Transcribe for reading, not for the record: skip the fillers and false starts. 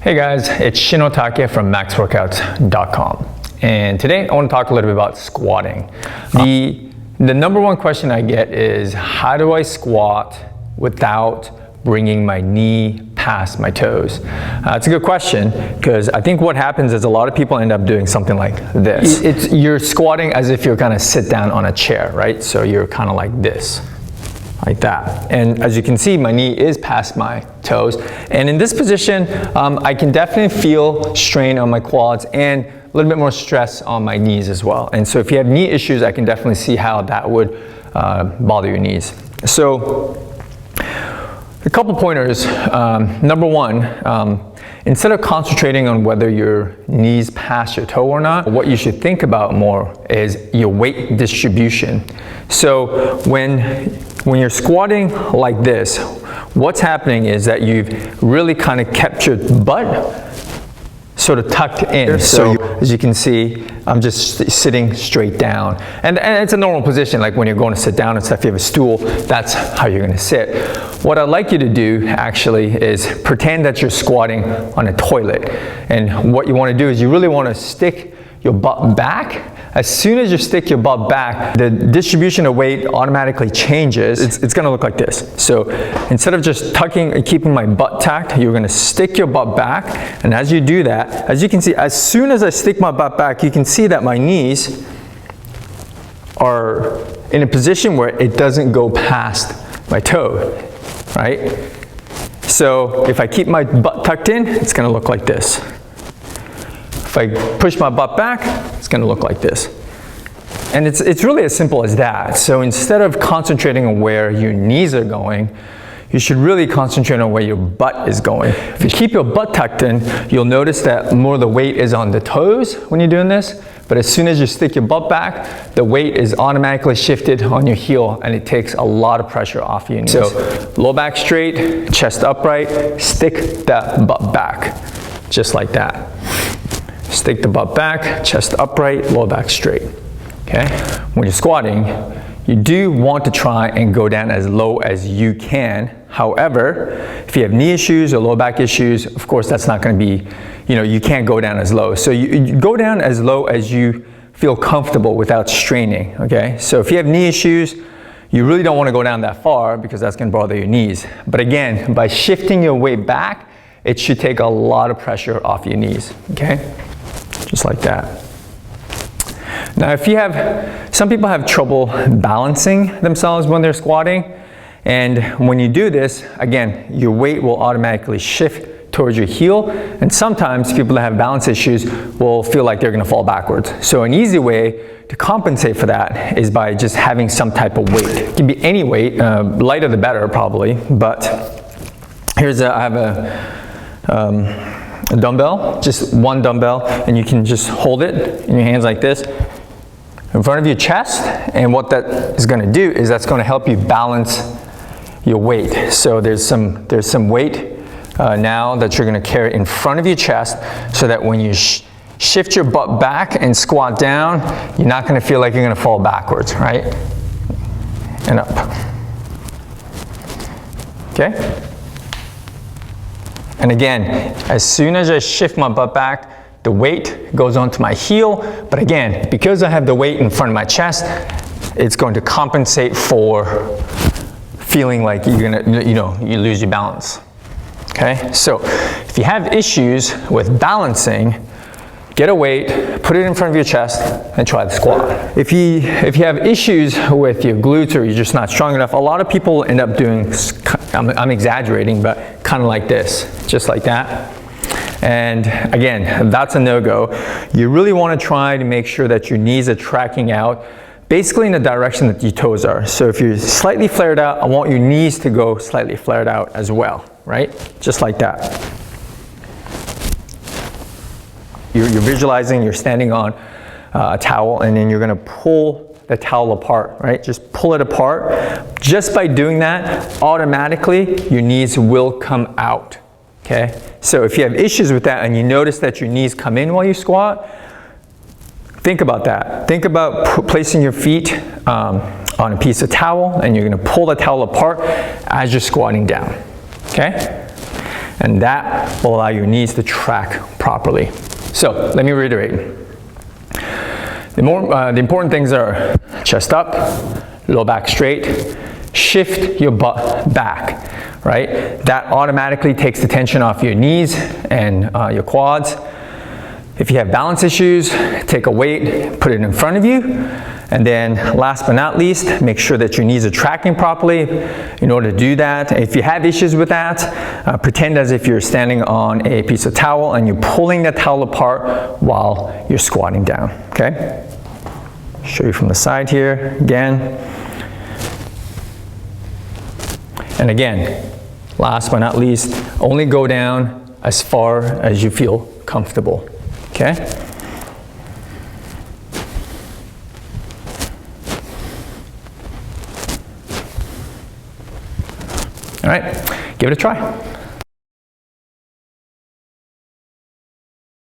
Hey guys, it's Shin Otake from maxworkouts.com, and today I want to talk a little bit about squatting. The number one question I get is, how do I squat without bringing my knee past my toes? It's a good question, because I think what happens is a lot of people end up doing something like this. You're squatting as if you're gonna sit down on a chair, right? So you're kind of like this. Like that. And as you can see, my knee is past my toes. And in this position, I can definitely feel strain on my quads and a little bit more stress on my knees as well. And so if you have knee issues, I can definitely see how that would bother your knees. So a couple pointers. Number one, instead of concentrating on whether your knees pass your toe or not, what you should think about more is your weight distribution. So when you're squatting like this, what's happening is that you've really kind of kept your butt sort of tucked in. So as you can see, I'm just sitting straight down. And it's a normal position, like when you're going to sit down and stuff, you have a stool, that's how you're gonna sit. What I'd like you to do actually is pretend that you're squatting on a toilet. And what you wanna do is you really wanna stick your butt back. As soon as you stick your butt back, the distribution of weight automatically changes. It's gonna look like this. So instead of just tucking and keeping my butt tacked, you're gonna stick your butt back. And as you do that, as you can see, as soon as I stick my butt back, you can see that my knees are in a position where it doesn't go past my toe, right? So if I keep my butt tucked in, it's gonna look like this. If I push my butt back, it's gonna look like this. And it's really as simple as that. So instead of concentrating on where your knees are going, you should really concentrate on where your butt is going. If you keep your butt tucked in, you'll notice that more of the weight is on the toes when you're doing this, but as soon as you stick your butt back, the weight is automatically shifted on your heel and it takes a lot of pressure off your knees. So low back straight, chest upright, stick that butt back, just like that. Stick the butt back, chest upright, low back straight, okay? When you're squatting, you do want to try and go down as low as you can. However, if you have knee issues or low back issues, of course that's not gonna be, you can't go down as low. So you go down as low as you feel comfortable without straining, okay? So if you have knee issues, you really don't wanna go down that far because that's gonna bother your knees. But again, by shifting your weight back, it should take a lot of pressure off your knees, okay? Just like that. Now some people have trouble balancing themselves when they're squatting, and when you do this, again, your weight will automatically shift towards your heel, and sometimes people that have balance issues will feel like they're gonna fall backwards. So an easy way to compensate for that is by just having some type of weight. It can be any weight, lighter the better probably, but I have a dumbbell, just one dumbbell, and you can just hold it in your hands like this in front of your chest, and what that is going to do is that's going to help you balance your weight. So there's some weight now that you're going to carry in front of your chest, so that when you shift your butt back and squat down, you're not going to feel like you're going to fall backwards, right? And up. Okay? And again, as soon as I shift my butt back, the weight goes onto my heel. But again, because I have the weight in front of my chest, it's going to compensate for feeling like you're gonna, you lose your balance. Okay? So if you have issues with balancing, get a weight, put it in front of your chest, and try the squat. If you have issues with your glutes or you're just not strong enough, a lot of people end up doing, I'm exaggerating, but kind of like this, just like that. And again, that's a no-go. You really want to try to make sure that your knees are tracking out basically in the direction that your toes are. So if you're slightly flared out, I want your knees to go slightly flared out as well, right? Just like that. You're visualizing, you're standing on a towel, and then you're gonna pull the towel apart, right? Just pull it apart. Just by doing that, automatically your knees will come out, okay? So if you have issues with that and you notice that your knees come in while you squat, think about that. Think about placing your feet on a piece of towel, and you're gonna pull the towel apart as you're squatting down, okay? And that will allow your knees to track properly. So let me reiterate. The important things are chest up, low back straight, shift your butt back, right? That automatically takes the tension off your knees and your quads. If you have balance issues, take a weight, put it in front of you. And then last but not least, make sure that your knees are tracking properly. In order to do that, if you have issues with that, pretend as if you're standing on a piece of towel and you're pulling the towel apart while you're squatting down, okay? Show you from the side here, again. And again, last but not least, only go down as far as you feel comfortable, okay? All right, give it a try.